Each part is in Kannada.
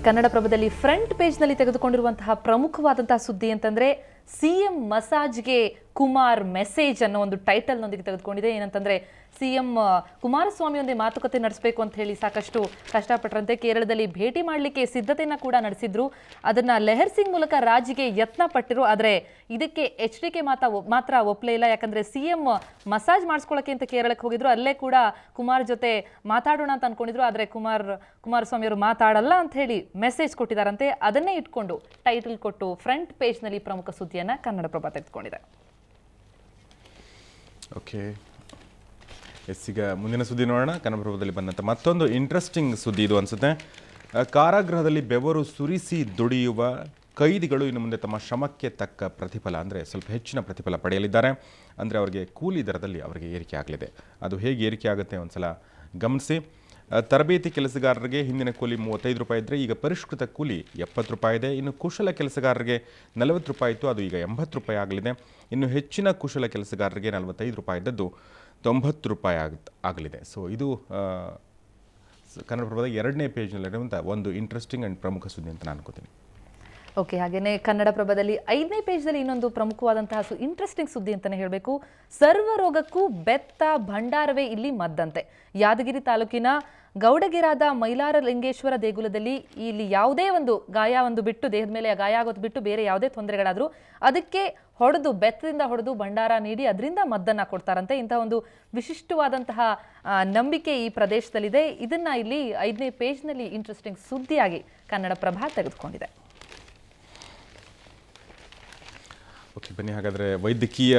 ಕನ್ನಡಪ್ರಭದಲ್ಲಿ ಫ್ರಂಟ್ ಪೇಜ್ನಲ್ಲಿ ತೆಗೆದುಕೊಂಡಿರುವಂತಹ ಪ್ರಮುಖವಾದಂತಹ ಸುದ್ದಿ ಅಂತಂದ್ರೆ ಸಿಎಂ ಮಸಾಜ್ಗೆ ಕುಮಾರ್ ಮೆಸೇಜ್ ಅನ್ನೋ ಒಂದು ಟೈಟಲ್ನೊಂದಿಗೆ ತೆಗೆದುಕೊಂಡಿದೆ. ಏನಂತಂದ್ರೆ ಸಿಎಂ ಕುಮಾರಸ್ವಾಮಿಯೊಂದಿಗೆ ಮಾತುಕತೆ ನಡೆಸಬೇಕು ಅಂತ ಹೇಳಿ ಸಾಕಷ್ಟು ಕಷ್ಟಪಟ್ಟರಂತೆ ಕೇರಳದಲ್ಲಿ ಭೇಟಿ ಮಾಡಲಿಕ್ಕೆ ಸಿದ್ಧತೆಯನ್ನ ಕೂಡ ನಡೆಸಿದ್ರು. ಅದನ್ನ ಲೆಹರ್ ಸಿಂಗ್ ಮೂಲಕ ರಾಜ್ಗೆ ಯತ್ನ ಪಟ್ಟಿರು. ಆದರೆ ಇದಕ್ಕೆ ಎಚ್ಡಿಕೆ ಮಾತ್ರ ಒಪ್ಪಲೇ ಇಲ್ಲ. ಯಾಕಂದ್ರೆ ಸಿಎಂ ಮಸಾಜ್ ಮಾಡಿಸ್ಕೊಳ್ಳೋಕೆ ಅಂತ ಕೇರಳಕ್ಕೆ ಹೋಗಿದ್ರು. ಅಲ್ಲೇ ಕೂಡ ಕುಮಾರ್ ಜೊತೆ ಮಾತಾಡೋಣ ಅಂತ ಅನ್ಕೊಂಡಿದ್ರು. ಆದರೆ ಕುಮಾರಸ್ವಾಮಿ ಅವರು ಮಾತಾಡಲ್ಲ ಅಂತ ಹೇಳಿ ಮೆಸೇಜ್ ಕೊಟ್ಟಿದ್ದಾರಂತೆ. ಅದನ್ನೇ ಇಟ್ಕೊಂಡು ಟೈಟಲ್ ಕೊಟ್ಟು ಫ್ರಂಟ್ ಪೇಜ್ನಲ್ಲಿ ಪ್ರಮುಖ ಸುದ್ದಿಯನ್ನ ಕನ್ನಡಪ್ರಭ ತೆಗೆದುಕೊಂಡಿದೆ. ಓಕೆ, ಈಗ ಮುಂದಿನ ಸುದ್ದಿ ನೋಡೋಣ. ಕನ್ನಡಪ್ರಭದಲ್ಲಿ ಬಂದಂಥ ಮತ್ತೊಂದು ಇಂಟ್ರೆಸ್ಟಿಂಗ್ ಸುದ್ದಿ ಇದು ಅನಿಸುತ್ತೆ. ಕಾರಾಗೃಹದಲ್ಲಿ ಬೆವರು ಸುರಿಸಿ ದುಡಿಯುವ ಕೈದಿಗಳು ಇನ್ನು ಮುಂದೆ ತಮ್ಮ ಶ್ರಮಕ್ಕೆ ತಕ್ಕ ಪ್ರತಿಫಲ ಅಂದರೆ ಸ್ವಲ್ಪ ಹೆಚ್ಚಿನ ಪ್ರತಿಫಲ ಪಡೆಯಲಿದ್ದಾರೆ. ಅಂದರೆ ಅವರಿಗೆ ಕೂಲಿ ದರದಲ್ಲಿ ಅವರಿಗೆ ಏರಿಕೆ ಆಗಲಿದೆ. ಅದು ಹೇಗೆ ಏರಿಕೆ ಆಗುತ್ತೆ ಒಂದ್ಸಲ ಗಮನಿಸಿ. ತರಬೇತಿ ಕೆಲಸಗಾರರಿಗೆ ಹಿಂದಿನ ಕೂಲಿ 35 ರೂಪಾಯಿ ಇದ್ದರೆ ಈಗ ಪರಿಷ್ಕೃತ ಕೂಲಿ 70 ರೂಪಾಯಿ ಇದೆ. ಇನ್ನು ಕುಶಲ ಕೆಲಸಗಾರರಿಗೆ 40 ರೂಪಾಯಿ ಇತ್ತು, ಅದು ಈಗ 80 ರೂಪಾಯಿ ಆಗಲಿದೆ. ಇನ್ನು ಹೆಚ್ಚಿನ ಕುಶಲ ಕೆಲಸಗಾರರಿಗೆ 45 ರೂಪಾಯಿ ಇದ್ದದ್ದು 90 ರೂಪಾಯಿ ಆಗಲಿದೆ. ಸೊ ಇದು ಕನ್ನಡಪ್ರಭದ 2ನೇ ಪೇಜ್ನಲ್ಲಿರುವಂಥ ಒಂದು ಇಂಟ್ರೆಸ್ಟಿಂಗ್ ಆ್ಯಂಡ್ ಪ್ರಮುಖ ಸುದ್ದಿ ಅಂತ ನಾನು ಅನ್ಕೋತೀನಿ. ಓಕೆ, ಹಾಗೆಯೇ ಕನ್ನಡಪ್ರಭದಲ್ಲಿ 5ನೇ ಪೇಜ್ನಲ್ಲಿ ಇನ್ನೊಂದು ಪ್ರಮುಖವಾದಂತಹ ಇಂಟ್ರೆಸ್ಟಿಂಗ್ ಸುದ್ದಿ ಅಂತಲೇ ಹೇಳಬೇಕು. ಸರ್ವರೋಗಕ್ಕೂ ಬೆತ್ತ ಭಂಡಾರವೇ ಇಲ್ಲಿ ಮದ್ದಂತೆ. ಯಾದಗಿರಿ ತಾಲೂಕಿನ ಗೌಡಗೆರಾದ ಮೈಲಾರಲಿಂಗೇಶ್ವರ ದೇಗುಲದಲ್ಲಿ ಇಲ್ಲಿ ಯಾವುದೇ ಒಂದು ಗಾಯ ಬಿಟ್ಟು ದೇಹದ ಮೇಲೆ ಗಾಯ ಆಗೋದು ಬಿಟ್ಟು ಬೇರೆ ಯಾವುದೇ ತೊಂದರೆಗಳಾದರೂ ಅದಕ್ಕೆ ಬೆತ್ತದಿಂದ ಹೊಡೆದು ಭಂಡಾರ ನೀಡಿ ಅದರಿಂದ ಮದ್ದನ್ನು ಕೊಡ್ತಾರಂತೆ. ಇಂತಹ ಒಂದು ವಿಶಿಷ್ಟವಾದಂತಹ ನಂಬಿಕೆ ಈ ಪ್ರದೇಶದಲ್ಲಿದೆ. ಇದನ್ನ ಇಲ್ಲಿ 5ನೇ ಪೇಜ್ನಲ್ಲಿ ಇಂಟ್ರೆಸ್ಟಿಂಗ್ ಸುದ್ದಿಯಾಗಿ ಕನ್ನಡಪ್ರಭ ತೆಗೆದುಕೊಂಡಿದೆ. ಓಕೆ, ಬನ್ನಿ ಹಾಗಾದರೆ ವೈದ್ಯಕೀಯ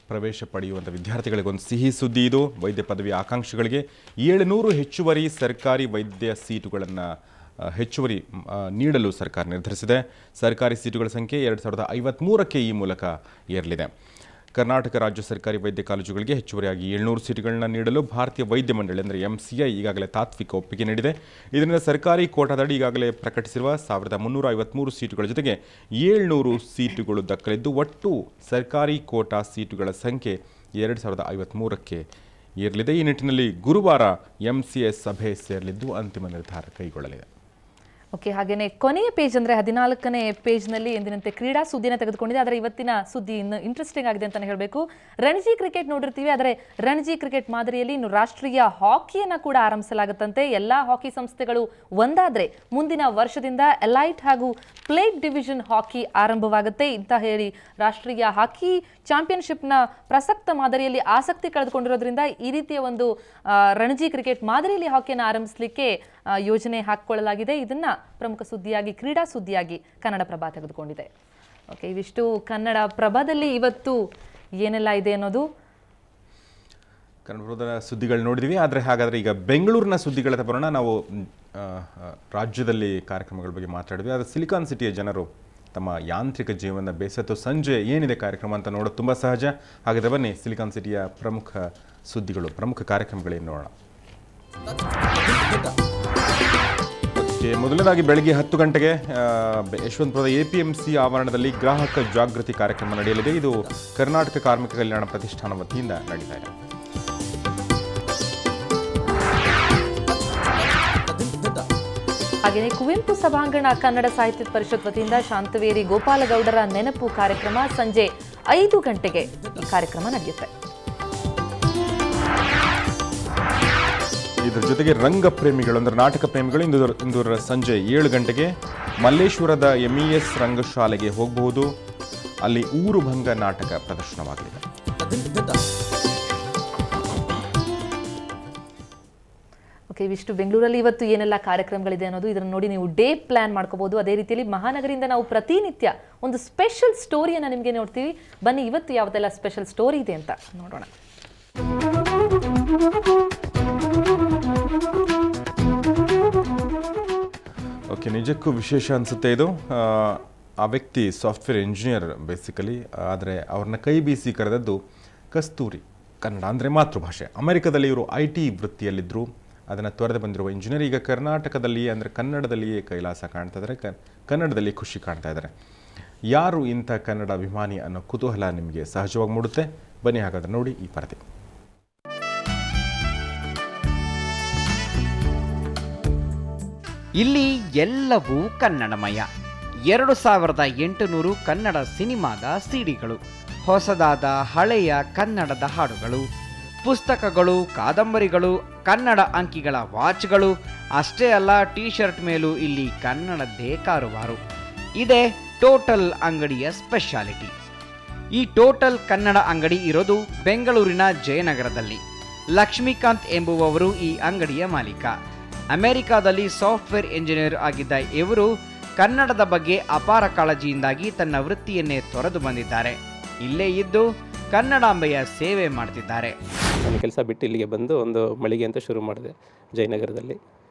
ಪ್ರವೇಶ ಪಡೆಯುವಂಥ ವಿದ್ಯಾರ್ಥಿಗಳಿಗೆ ಒಂದು ಸಿಹಿ ಸುದ್ದಿ ಇದು. ವೈದ್ಯ ಪದವಿ ಆಕಾಂಕ್ಷಿಗಳಿಗೆ 700 ಹೆಚ್ಚುವರಿ ಸರ್ಕಾರಿ ವೈದ್ಯ ಸೀಟುಗಳನ್ನು ಹೆಚ್ಚುವರಿ ನೀಡಲು ಸರ್ಕಾರ ನಿರ್ಧರಿಸಿದೆ. ಸರ್ಕಾರಿ ಸೀಟುಗಳ ಸಂಖ್ಯೆ 2053ಕ್ಕೆ ಈ ಮೂಲಕ ಏರಲಿದೆ. ಕರ್ನಾಟಕ ರಾಜ್ಯ ಸರ್ಕಾರಿ ವೈದ್ಯ ಕಾಲೇಜುಗಳಿಗೆ ಹೆಚ್ಚುವರಿಯಾಗಿ 700 ಸೀಟುಗಳನ್ನು ನೀಡಲು ಭಾರತೀಯ ವೈದ್ಯ ಮಂಡಳಿ ಅಂದರೆ MCI ಈಗಾಗಲೇ ತಾತ್ವಿಕ ಒಪ್ಪಿಗೆ ನೀಡಿದೆ. ಇದರಿಂದ ಸರ್ಕಾರಿ ಕೋಟಾದಡಿ ಈಗಾಗಲೇ ಪ್ರಕಟಿಸಿರುವ 1353 ಸೀಟುಗಳ ಜೊತೆಗೆ 700 ಸೀಟುಗಳು ದಕ್ಕಲಿದ್ದು ಒಟ್ಟು ಸರ್ಕಾರಿ ಕೋಟಾ ಸೀಟುಗಳ ಸಂಖ್ಯೆ 2053ಕ್ಕೆ ಏರಲಿದೆ. ಈ ನಿಟ್ಟಿನಲ್ಲಿ ಗುರುವಾರ MCI ಸಭೆ ಸೇರಲಿದ್ದು ಅಂತಿಮ ನಿರ್ಧಾರ ಕೈಗೊಳ್ಳಲಿದೆ. ಓಕೆ, ಹಾಗೆಯೇ ಕೊನೆಯ ಪೇಜ್ ಅಂದರೆ 14ನೇ ಪೇಜ್ನಲ್ಲಿ ಎಂದಿನಂತೆ ಕ್ರೀಡಾ ಸುದ್ದಿನ ತೆಗೆದುಕೊಂಡಿದೆ. ಆದರೆ ಇವತ್ತಿನ ಸುದ್ದಿ ಇನ್ನು ಇಂಟ್ರೆಸ್ಟಿಂಗ್ ಆಗಿದೆ ಅಂತಲೇ ಹೇಳಬೇಕು. ರಣಜಿ ಕ್ರಿಕೆಟ್ ನೋಡಿರ್ತೀವಿ, ಆದರೆ ರಣಜಿ ಕ್ರಿಕೆಟ್ ಮಾದರಿಯಲ್ಲಿ ಇನ್ನು ರಾಷ್ಟ್ರೀಯ ಹಾಕಿಯನ್ನು ಕೂಡ ಆರಂಭಿಸಲಾಗುತ್ತಂತೆ. ಎಲ್ಲ ಹಾಕಿ ಸಂಸ್ಥೆಗಳು ಒಂದಾದರೆ ಮುಂದಿನ ವರ್ಷದಿಂದ ಎಲೈಟ್ ಹಾಗೂ ಪ್ಲೇಟ್ ಡಿವಿಷನ್ ಹಾಕಿ ಆರಂಭವಾಗುತ್ತೆ ಅಂತ ಹೇಳಿ ರಾಷ್ಟ್ರೀಯ ಹಾಕಿ ಚಾಂಪಿಯನ್ಶಿಪ್ನ ಪ್ರಸಕ್ತ ಮಾದರಿಯಲ್ಲಿ ಆಸಕ್ತಿ ಕಳೆದುಕೊಂಡಿರೋದ್ರಿಂದ ಈ ರೀತಿಯ ಒಂದು ರಣಜಿ ಕ್ರಿಕೆಟ್ ಮಾದರಿಯಲ್ಲಿ ಹಾಕಿಯನ್ನು ಆರಂಭಿಸಲಿಕ್ಕೆ ಯೋಜನೆ ಹಾಕಿಕೊಳ್ಳಲಾಗಿದೆ. ಇದನ್ನ ಪ್ರಮುಖ ಸುದ್ದಿಯಾಗಿ ಕ್ರೀಡಾ ಸುದ್ದಿಯಾಗಿ ಕನ್ನಡಪ್ರಭ ತೆಗೆದುಕೊಂಡಿದೆ. ಓಕೆ, ಇವಿಷ್ಟು ಕನ್ನಡಪ್ರಭದಲ್ಲಿ ಇವತ್ತು ಏನೆಲ್ಲ ಇದೆ ಅನ್ನೋದು ಕನ್ನಡಪ್ರಭದ ಸುದ್ದಿಗಳು ನೋಡಿದ್ವಿ. ಆದರೆ ಹಾಗಾದರೆ ಈಗ ಬೆಂಗಳೂರಿನ ಸುದ್ದಿಗಳ ಬರೋಣ. ನಾವು ರಾಜ್ಯದಲ್ಲಿ ಕಾರ್ಯಕ್ರಮಗಳ ಬಗ್ಗೆ ಮಾತಾಡಿದ್ವಿ. ಆದರೆ ಸಿಲಿಕಾನ್ ಸಿಟಿಯ ಜನರು ತಮ್ಮ ಯಾಂತ್ರಿಕ ಜೀವನದ ಬೇಸತ್ತು ಸಂಜೆ ಏನಿದೆ ಕಾರ್ಯಕ್ರಮ ಅಂತ ನೋಡೋದು ತುಂಬ ಸಹಜ. ಹಾಗಾದರೆ ಬನ್ನಿ ಸಿಲಿಕಾನ್ ಸಿಟಿಯ ಪ್ರಮುಖ ಸುದ್ದಿಗಳು, ಪ್ರಮುಖ ಕಾರ್ಯಕ್ರಮಗಳೇನು ನೋಡೋಣ. ಮೊದಲನೇದಾಗಿ ಬೆಳಗ್ಗೆ 10 ಗಂಟೆಗೆ ಯಶವಂತಪುರದ APMC ಆವರಣದಲ್ಲಿ ಗ್ರಾಹಕ ಜಾಗೃತಿ ಕಾರ್ಯಕ್ರಮ ನಡೆಯಲಿದೆ. ಇದು ಕರ್ನಾಟಕ ಕಾರ್ಮಿಕ ಕಲ್ಯಾಣ ಪ್ರತಿಷ್ಠಾನ ವತಿಯಿಂದ ನಡೀತಾ ಇದೆ. ಹಾಗೆಯೇ ಕುವೆಂಪು ಸಭಾಂಗಣ ಕನ್ನಡ ಸಾಹಿತ್ಯ ಪರಿಷತ್ ವತಿಯಿಂದ ಶಾಂತವೇರಿ ಗೋಪಾಲಗೌಡರ ನೆನಪು ಕಾರ್ಯಕ್ರಮ ಸಂಜೆ 5 ಗಂಟೆಗೆ ಈ ಕಾರ್ಯಕ್ರಮ ನಡೆಯುತ್ತೆ. ಇದರ ಜೊತೆಗೆ ರಂಗ ಪ್ರೇಮಿಗಳು ಅಂದರೆ ನಾಟಕ ಪ್ರೇಮಿಗಳು ಇಂದು ಸಂಜೆ 7 ಗಂಟೆಗೆ ಮಲ್ಲೇಶ್ವರದ MES ರಂಗಶಾಲೆಗೆ ಹೋಗಬಹುದು. ಅಲ್ಲಿ ಊರುಭಂಗ ನಾಟಕ ಪ್ರದರ್ಶನವಾಗಲಿದೆ. ಓಕೆ, ಇವಿಷ್ಟು ಬೆಂಗಳೂರಲ್ಲಿ ಇವತ್ತು ಏನೆಲ್ಲ ಕಾರ್ಯಕ್ರಮಗಳಿದೆ ಅನ್ನೋದು. ಇದನ್ನು ನೋಡಿ ನೀವು ಡೇ ಪ್ಲಾನ್ ಮಾಡ್ಕೋಬಹುದು. ಅದೇ ರೀತಿಯಲ್ಲಿ ಮಹಾನಗರಿಂದ ನಾವು ಪ್ರತಿನಿತ್ಯ ಒಂದು ಸ್ಪೆಷಲ್ ಸ್ಟೋರಿಯನ್ನು ನಿಮಗೆ ನೋಡ್ತೀವಿ. ಬನ್ನಿ ಇವತ್ತು ಯಾವುದೆಲ್ಲ ಸ್ಪೆಷಲ್ ಸ್ಟೋರಿ ಇದೆ ಅಂತ ನೋಡೋಣ. ಓಕೆ, ನಿಜಕ್ಕೂ ವಿಶೇಷ ಅನಿಸುತ್ತೆ ಇದು. ಆ ವ್ಯಕ್ತಿ ಸಾಫ್ಟ್ವೇರ್ ಇಂಜಿನಿಯರ್ ಬೇಸಿಕಲಿ, ಆದರೆ ಅವ್ರನ್ನ ಕೈ ಬೀಸಿ ಕರೆದದ್ದು ಕಸ್ತೂರಿ. ಕನ್ನಡ ಅಂದರೆ ಮಾತೃಭಾಷೆ. ಅಮೆರಿಕದಲ್ಲಿ ಇವರು IT ವೃತ್ತಿಯಲ್ಲಿದ್ದರು. ಅದನ್ನು ತೊರೆದು ಬಂದಿರುವ ಇಂಜಿನಿಯರ್ ಈಗ ಕರ್ನಾಟಕದಲ್ಲಿಯೇ ಅಂದರೆ ಕನ್ನಡದಲ್ಲಿಯೇ ಕೈಲಾಸ ಕಾಣ್ತಾ ಇದ್ದಾರೆ, ಕನ್ನಡದಲ್ಲಿ ಖುಷಿ ಕಾಣ್ತಾ ಇದ್ದಾರೆ. ಯಾರು ಇಂಥ ಕನ್ನಡ ಅಭಿಮಾನಿ ಅನ್ನೋ ಕುತೂಹಲ ನಿಮಗೆ ಸಹಜವಾಗಿ ಮೂಡುತ್ತೆ. ಬನ್ನಿ ಹಾಗಾದರೆ ನೋಡಿ ಈ ಪರದೆ. ಇಲ್ಲಿ ಎಲ್ಲವೂ ಕನ್ನಡಮಯ. 2800 ಕನ್ನಡ ಸಿನಿಮಾದ ಸಿಡಿಗಳು, ಹೊಸದಾದ ಹಳೆಯ ಕನ್ನಡದ ಹಾಡುಗಳು, ಪುಸ್ತಕಗಳು, ಕಾದಂಬರಿಗಳು, ಕನ್ನಡ ಅಂಕಿಗಳ ವಾಚ್ಗಳು, ಅಷ್ಟೇ ಅಲ್ಲ ಟೀ ಶರ್ಟ್ ಮೇಲೂ ಇಲ್ಲಿ ಕನ್ನಡದ್ದೇ ಕಾರುಬಾರು. ಇದೇ ಟೋಟಲ್ ಅಂಗಡಿಯ ಸ್ಪೆಷಾಲಿಟಿ. ಈ ಟೋಟಲ್ ಕನ್ನಡ ಅಂಗಡಿ ಇರೋದು ಬೆಂಗಳೂರಿನ ಜಯನಗರದಲ್ಲಿ. ಲಕ್ಷ್ಮೀಕಾಂತ್ ಎಂಬುವವರು ಈ ಅಂಗಡಿಯ ಮಾಲೀಕ. ಅಮೆರಿಕಾದಲ್ಲಿ ಸಾಫ್ಟ್ವೇರ್ ಇಂಜಿನಿಯರ್ ಆಗಿದ್ದ ಇವರು ಕನ್ನಡದ ಬಗ್ಗೆ ಅಪಾರ ಕಾಳಜಿಯಿಂದಾಗಿ ತನ್ನ ವೃತ್ತಿಯನ್ನೇ ತೊರೆದು ಬಂದಿದ್ದಾರೆ. ಇಲ್ಲೇ ಇದ್ದು ಕನ್ನಡಾಂಬೆಯ ಸೇವೆ ಮಾಡ್ತಿದ್ದಾರೆ. ನನ್ನ ಕೆಲಸ ಬಿಟ್ಟು ಇಲ್ಲಿಗೆ ಬಂದು ಒಂದು ಮಳಿಗೆ ಅಂತ ಶುರು ಮಾಡಿದೆ ಜಯನಗರದಲ್ಲಿ.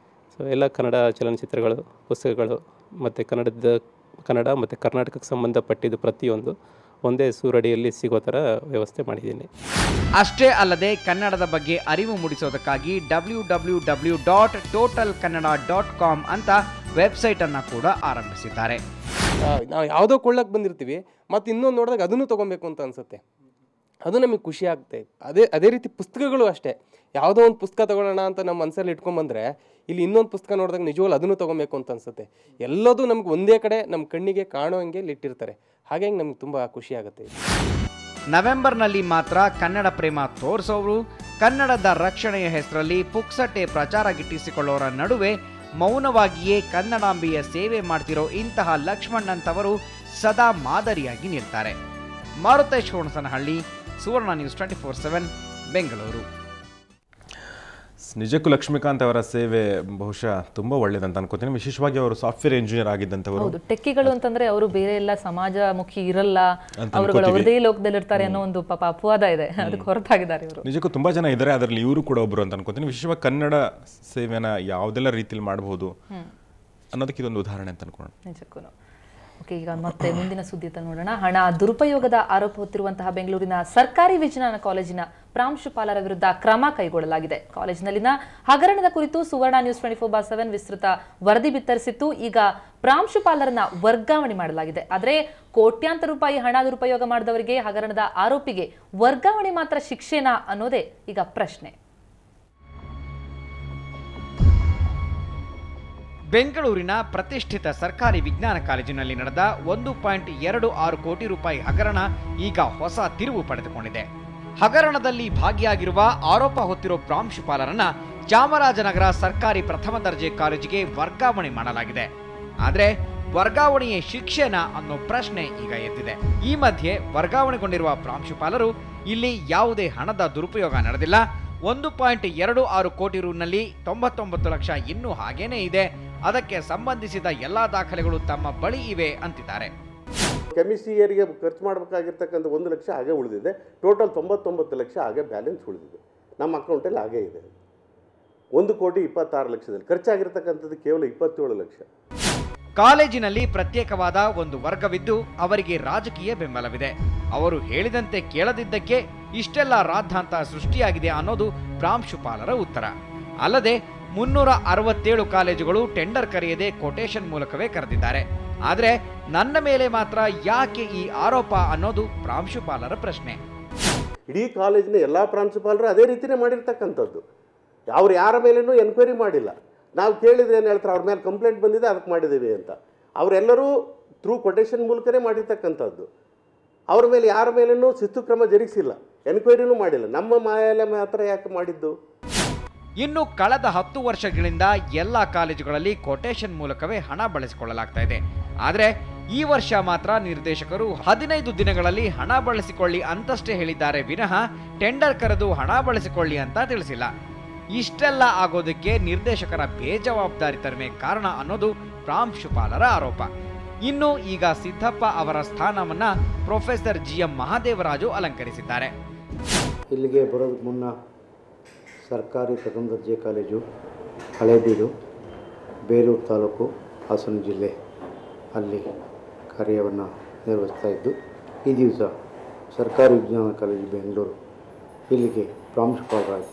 ಸೊ ಎಲ್ಲ ಕನ್ನಡ ಚಲನಚಿತ್ರಗಳು, ಪುಸ್ತಕಗಳು ಮತ್ತು ಕನ್ನಡ ಮತ್ತು ಕರ್ನಾಟಕಕ್ಕೆ ಸಂಬಂಧಪಟ್ಟಿದ್ದು ಪ್ರತಿಯೊಂದು ಒಂದೇ ಸೂರಡಿಯಲ್ಲಿ ಸಿಗೋ ಥರ ವ್ಯವಸ್ಥೆ ಮಾಡಿದ್ದೀನಿ. ಅಷ್ಟೇ ಅಲ್ಲದೆ ಕನ್ನಡದ ಬಗ್ಗೆ ಅರಿವು ಮೂಡಿಸೋದಕ್ಕಾಗಿ www.totalkannada.com ಅಂತ ವೆಬ್ಸೈಟನ್ನು ಕೂಡ ಆರಂಭಿಸಿದ್ದಾರೆ. ನಾವು ಯಾವುದೋ ಕೊಳ್ಳಕ್ಕೆ ಬಂದಿರ್ತೀವಿ, ಮತ್ತು ಇನ್ನೊಂದು ನೋಡಿದಾಗ ಅದನ್ನು ತೊಗೊಬೇಕು ಅಂತ ಅನಿಸುತ್ತೆ. ಅದು ನಮಗೆ ಖುಷಿ ಆಗುತ್ತೆ. ಅದೇ ರೀತಿ ಪುಸ್ತಕಗಳು ಅಷ್ಟೇ. ಯಾವುದೋ ಒಂದು ಪುಸ್ತಕ ತೊಗೊಳ್ಳೋಣ ಅಂತ ನಮ್ಮ ಮನಸ್ಸಲ್ಲಿ ಇಟ್ಕೊಂಡ್ಬಂದರೆ ಇಲ್ಲಿ ಇನ್ನೊಂದು ಪುಸ್ತಕ ನೋಡಿದಾಗ ನಿಜವಾಗ್ಲೂ ಅದನ್ನು ತೊಗೊಬೇಕು ಅಂತ ಅನಿಸುತ್ತೆ. ಎಲ್ಲದೂ ನಮ್ಗೆ ಒಂದೇ ಕಡೆ ನಮ್ಮ ಕಣ್ಣಿಗೆ ಕಾಣೋ ಹಂಗೆ ಇಟ್ಟಿರ್ತಾರೆ. ಹಾಗಾಗಿ ನಮ್ಗೆ ತುಂಬ ಖುಷಿ ಆಗುತ್ತೆ. ನವೆಂಬರ್ನಲ್ಲಿ ಮಾತ್ರ ಕನ್ನಡ ಪ್ರೇಮ ತೋರಿಸೋರು, ಕನ್ನಡದ ರಕ್ಷಣೆಯ ಹೆಸರಲ್ಲಿ ಪುಕ್ಸಟ್ಟೆ ಪ್ರಚಾರ ಗಿಟ್ಟಿಸಿಕೊಳ್ಳೋರ ನಡುವೆ ಮೌನವಾಗಿಯೇ ಕನ್ನಡಾಂಬೆಯ ಸೇವೆ ಮಾಡ್ತಿರೋ ಇಂತಹ ಲಕ್ಷ್ಮಣ್ ಅಂತವರು ಸದಾ ಮಾದರಿಯಾಗಿ ನಿಲ್ತಾರೆ. ಮಾರುತೇಶ್ ಹೋಣಸನಹಳ್ಳಿ, ಸುವರ್ಣ ನ್ಯೂಸ್ 24/7 ಬೆಂಗಳೂರು. ನಿಜಕ್ಕೂ ಲಕ್ಷ್ಮೀಕಾಂತ್ ಅವರ ಸೇವೆ ಬಹುಶಃ ತುಂಬಾ ಒಳ್ಳೇದಂತ ಅನ್ಕೋತೀನಿ. ವಿಶೇಷವಾಗಿ ಅವರು ಸಾಫ್ಟ್ವೇರ್ ಇಂಜಿನಿಯರ್ ಆಗಿದ್ದಂಥವರು. ಹೌದು, ಟೆಕ್ಕಿಗಳು ಅಂತಂದ್ರೆ ಅವರು ಬೇರೆ ಎಲ್ಲ ಸಮಾಜಮುಖಿ ಇರಲ್ಲ, ಅವರುಗಳು ಅವರದೇ ಲೋಕದಲ್ಲಿ ಇರ್ತಾರೆ ಅನ್ನೋ ಒಂದು ಪಾಪ ಅಪವಾದ ಇದೆ. ಅದಕ್ಕೆ ಹೊರತಾಗಿದ್ದಾರೆ ಇವರು. ನಿಜಕ್ಕೂ ತುಂಬಾ ಜನ ಇದ್ದಾರೆ, ಅದರಲ್ಲಿ ಇವರು ಕೂಡ ಒಬ್ಬರು ಅಂತ ಅನ್ಕೋತೀನಿ. ವಿಶೇಷವಾಗಿ ಕನ್ನಡ ಸೇವೆನ ಯಾವುದೆಲ್ಲ ರೀತಿಯಲ್ಲಿ ಮಾಡಬಹುದು ಅನ್ನೋದಕ್ಕೆ ಇದೊಂದು ಉದಾಹರಣೆ ಅಂತ ಅನ್ಕೊಳ್ಳೋಣ. ನಿಜಕ್ಕೂ. ಓಕೆ, ಈಗ ಮತ್ತೆ ಮುಂದಿನ ಸುದ್ದಿ ನೋಡೋಣ. ಹಣ ದುರುಪಯೋಗದ ಆರೋಪ ಹೊತ್ತಿರುವಂತಹ ಬೆಂಗಳೂರಿನ ಸರ್ಕಾರಿ ವಿಜ್ಞಾನ ಕಾಲೇಜಿನ ಪ್ರಾಂಶುಪಾಲರ ವಿರುದ್ಧ ಕ್ರಮ ಕೈಗೊಳ್ಳಲಾಗಿದೆ. ಕಾಲೇಜಿನಲ್ಲಿನ ಹಗರಣದ ಕುರಿತು ಸುವರ್ಣ ನ್ಯೂಸ್ 24/7 ವಿಸ್ತೃತ ವರದಿ ಬಿತ್ತರಿಸಿತ್ತು. ಈಗ ಪ್ರಾಂಶುಪಾಲರನ್ನ ವರ್ಗಾವಣೆ ಮಾಡಲಾಗಿದೆ. ಆದರೆ ಕೋಟ್ಯಾಂತರ ರೂಪಾಯಿ ಹಣ ದುರುಪಯೋಗ ಮಾಡಿದವರಿಗೆ, ಹಗರಣದ ಆರೋಪಿಗೆ ವರ್ಗಾವಣೆ ಮಾತ್ರ ಶಿಕ್ಷೆನಾ ಅನ್ನೋದೇ ಈಗ ಪ್ರಶ್ನೆ. ಬೆಂಗಳೂರಿನ ಪ್ರತಿಷ್ಠಿತ ಸರ್ಕಾರಿ ವಿಜ್ಞಾನ ಕಾಲೇಜಿನಲ್ಲಿ ನಡೆದ 1.26 ಕೋಟಿ ರೂಪಾಯಿ ಹಗರಣ ಈಗ ಹೊಸ ತಿರುವು ಪಡೆದುಕೊಂಡಿದೆ. ಹಗರಣದಲ್ಲಿ ಭಾಗಿಯಾಗಿರುವ ಆರೋಪ ಹೊತ್ತಿರೋ ಪ್ರಾಂಶುಪಾಲರನ್ನ ಚಾಮರಾಜನಗರ ಸರ್ಕಾರಿ ಪ್ರಥಮ ದರ್ಜೆ ಕಾಲೇಜಿಗೆ ವರ್ಗಾವಣೆ ಮಾಡಲಾಗಿದೆ. ಆದರೆ ವರ್ಗಾವಣೆಯೇ ಶಿಕ್ಷೆನಾ ಅನ್ನೋ ಪ್ರಶ್ನೆ ಈಗ ಎದ್ದಿದೆ. ಈ ಮಧ್ಯೆ ವರ್ಗಾವಣೆಗೊಂಡಿರುವ ಪ್ರಾಂಶುಪಾಲರು ಇಲ್ಲಿ ಯಾವುದೇ ಹಣದ ದುರುಪಯೋಗ ನಡೆದಿಲ್ಲ, 1.26 ಕೋಟಿ ರೂನಲ್ಲಿ 99 ಲಕ್ಷ ಇನ್ನೂ ಹಾಗೇನೇ ಇದೆ, ಅದಕ್ಕೆ ಸಂಬಂಧಿಸಿದ ಎಲ್ಲಾ ದಾಖಲೆಗಳು ತಮ್ಮ ಬಳಿ ಇವೆ ಅಂತಿದ್ದಾರೆ. ಕೆಮಿಸ್ಟ್ರಿ ಇಯರ್ಗೆ ಖರ್ಚು ಮಾಡಬೇಕಾಗಿರ್ತಕ್ಕಂಥ 1 ಲಕ್ಷ ಹಾಗೆ ಉಳಿದಿದೆ. ಟೋಟಲ್ 99 ಲಕ್ಷ ಹಾಗೆ ಬ್ಯಾಲೆನ್ಸ್ ಉಳಿದಿದೆ. ನಮ್ಮ ಅಕೌಂಟಲ್ಲಿ ಹಾಗೆ ಇದೆ. 1,26 ಲಕ್ಷದಲ್ಲಿ ಖರ್ಚಾಗಿರ್ತಕ್ಕಂಥದ್ದು ಕೇವಲ 27 ಲಕ್ಷ. ಕಾಲೇಜಿನಲ್ಲಿ ಪ್ರತ್ಯೇಕವಾದ ಒಂದು ವರ್ಗವಿದ್ದು ಅವರಿಗೆ ರಾಜಕೀಯ ಬೆಂಬಲವಿದೆ. ಅವರು ಹೇಳಿದಂತೆ ಕೇಳದಿದ್ದಕ್ಕೆ ಇಷ್ಟೆಲ್ಲ ರಾದ್ಧಾಂತ ಸೃಷ್ಟಿಯಾಗಿದೆ ಅನ್ನೋದು ಪ್ರಾಂಶುಪಾಲರ ಉತ್ತರ. ಅಲ್ಲದೆ 367 ಕಾಲೇಜುಗಳು ಟೆಂಡರ್ ಕರೆಯದೆ ಕೊಟೇಶನ್ ಮೂಲಕವೇ ಕರೆದಿದ್ದಾರೆ. ಆದರೆ ನನ್ನ ಮೇಲೆ ಮಾತ್ರ ಯಾಕೆ ಈ ಆರೋಪ ಅನ್ನೋದು ಪ್ರಾಂಶುಪಾಲರ ಪ್ರಶ್ನೆ. ಇಡೀ ಕಾಲೇಜಿನ ಎಲ್ಲ ಪ್ರಾಂಶುಪಾಲರು ಅದೇ ರೀತಿಯೇ ಮಾಡಿರ್ತಕ್ಕಂಥದ್ದು. ಅವ್ರು ಯಾರ ಮೇಲೇನೂ ಎನ್ಕ್ವೈರಿ ಮಾಡಿಲ್ಲ. ನಾವು ಕೇಳಿದ್ರೆ ಏನು ಹೇಳ್ತಾರೆ, ಅವ್ರ ಮೇಲೆ ಕಂಪ್ಲೇಂಟ್ ಬಂದಿದೆ ಅದಕ್ಕೆ ಮಾಡಿದ್ದೀವಿ ಅಂತ. ಅವರೆಲ್ಲರೂ ಥ್ರೂ ಕೊಟೇಶನ್ ಮೂಲಕನೇ ಮಾಡಿರ್ತಕ್ಕಂಥದ್ದು. ಅವ್ರ ಮೇಲೆ ಯಾರ ಮೇಲೇನೂ ಶಿಸ್ತು ಕ್ರಮ ಜರುಗಿಸಿಲ್ಲ, ಎನ್ಕ್ವೈರಿನೂ ಮಾಡಿಲ್ಲ. ನಮ್ಮ ಮೇಲೆ ಮಾತ್ರ ಯಾಕೆ ಮಾಡಿದ್ದು? ಇನ್ನು ಕಳೆದ 10 ವರ್ಷಗಳಿಂದ ಎಲ್ಲ ಕಾಲೇಜುಗಳಲ್ಲಿ ಕೊಟೇಶನ್ ಮೂಲಕವೇ ಹಣ ಬಳಸಿಕೊಳ್ಳಲಾಗ್ತಾ ಇದೆ. ಆದರೆ ಈ ವರ್ಷ ಮಾತ್ರ ನಿರ್ದೇಶಕರು 15 ದಿನಗಳಲ್ಲಿ ಹಣ ಬಳಸಿಕೊಳ್ಳಿ ಅಂತಷ್ಟೇ ಹೇಳಿದ್ದಾರೆ ವಿನಃ ಟೆಂಡರ್ ಕರೆದು ಹಣ ಬಳಸಿಕೊಳ್ಳಿ ಅಂತ ತಿಳಿಸಿಲ್ಲ. ಇಷ್ಟೆಲ್ಲ ಆಗೋದಕ್ಕೆ ನಿರ್ದೇಶಕರ ಬೇಜವಾಬ್ದಾರಿತನವೇ ಕಾರಣ ಅನ್ನೋದು ಪ್ರಾಂಶುಪಾಲರ ಆರೋಪ. ಇನ್ನು ಈಗ ಸಿದ್ದಪ್ಪ ಅವರ ಸ್ಥಾನವನ್ನ ಪ್ರೊಫೆಸರ್ GM ಮಹಾದೇವರಾಜು ಅಲಂಕರಿಸಿದ್ದಾರೆ. ಇಲ್ಲಿಗೆ ಬರೋದಕ್ಕೆ ಮುನ್ನ ಸರ್ಕಾರಿ ಪ್ರಥಮ ದರ್ಜೆ ಕಾಲೇಜು ಹಳೇಬೀಡು, ಬೇಲೂರು ತಾಲೂಕು, ಹಾಸನ ಜಿಲ್ಲೆ ಅಲ್ಲಿ ಕಾರ್ಯವನ್ನು ನಿರ್ವಹಿಸ್ತಾ ಇದ್ದು, ಈ ದಿವಸ ಸರ್ಕಾರಿ ವಿಜ್ಞಾನ ಕಾಲೇಜು ಬೆಂಗಳೂರು ಇಲ್ಲಿಗೆ ಪ್ರಾಂಶುಪಾಲರಾಗಿ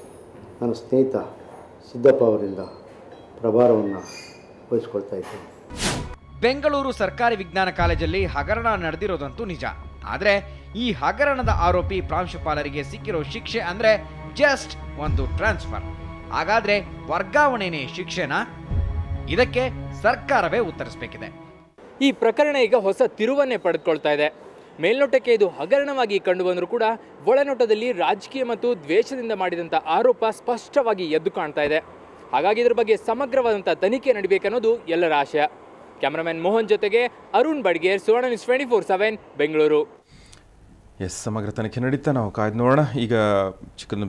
ನನ್ನ ಸ್ನೇಹಿತ ಸಿದ್ದಪ್ಪ ಅವರಿಂದ ಪ್ರಭಾರವನ್ನು ವಹಿಸ್ಕೊಳ್ತಾ ಇದ್ದೇನೆ. ಬೆಂಗಳೂರು ಸರ್ಕಾರಿ ವಿಜ್ಞಾನ ಕಾಲೇಜಲ್ಲಿ ಹಗರಣ ನಡೆದಿರೋದಂತೂ ನಿಜ. ಆದರೆ ಈ ಹಗರಣದ ಆರೋಪಿ ಪ್ರಾಂಶುಪಾಲರಿಗೆ ಸಿಕ್ಕಿರೋ ಶಿಕ್ಷೆ ಅಂದ್ರೆ ಜಸ್ಟ್ ಒಂದು ಟ್ರಾನ್ಸ್ಫರ್. ಹಾಗಾದ್ರೆ ವರ್ಗಾವಣೆನೇ ಶಿಕ್ಷೆನಾ? ಇದಕ್ಕೆ ಸರ್ಕಾರವೇ ಉತ್ತರಿಸಬೇಕಿದೆ. ಈ ಪ್ರಕರಣ ಈಗ ಹೊಸ ತಿರುವನ್ನೇ ಪಡೆದುಕೊಳ್ತಾ ಇದೆ. ಮೇಲ್ನೋಟಕ್ಕೆ ಇದು ಹಗರಣವಾಗಿ ಕಂಡುಬಂದರೂ ಕೂಡ ಒಳನೋಟದಲ್ಲಿ ರಾಜಕೀಯ ಮತ್ತು ದ್ವೇಷದಿಂದ ಮಾಡಿದಂಥ ಆರೋಪ ಸ್ಪಷ್ಟವಾಗಿ ಎದ್ದು ಕಾಣ್ತಾ ಇದೆ. ಹಾಗಾಗಿ ಇದರ ಬಗ್ಗೆ ಸಮಗ್ರವಾದಂಥ ತನಿಖೆ ನಡೀಬೇಕನ್ನೋದು ಎಲ್ಲರ ಆಶಯ. ಕ್ಯಾಮರಾಮನ್ ಮೋಹನ್ ಜೊತೆಗೆ ಅರುಣ್ ಬಡ್ಗೇರ್, ಸುವರ್ಣ ನ್ಯೂಸ್ 24/7 ಬೆಂಗಳೂರು. ಸಮಗ್ರ ತನಿಖೆ ನಡೀತಾ ನಾವು ಕಾಯ್ದು ನೋಡೋಣ. ಈಗ ಚಿಕ್ಕನ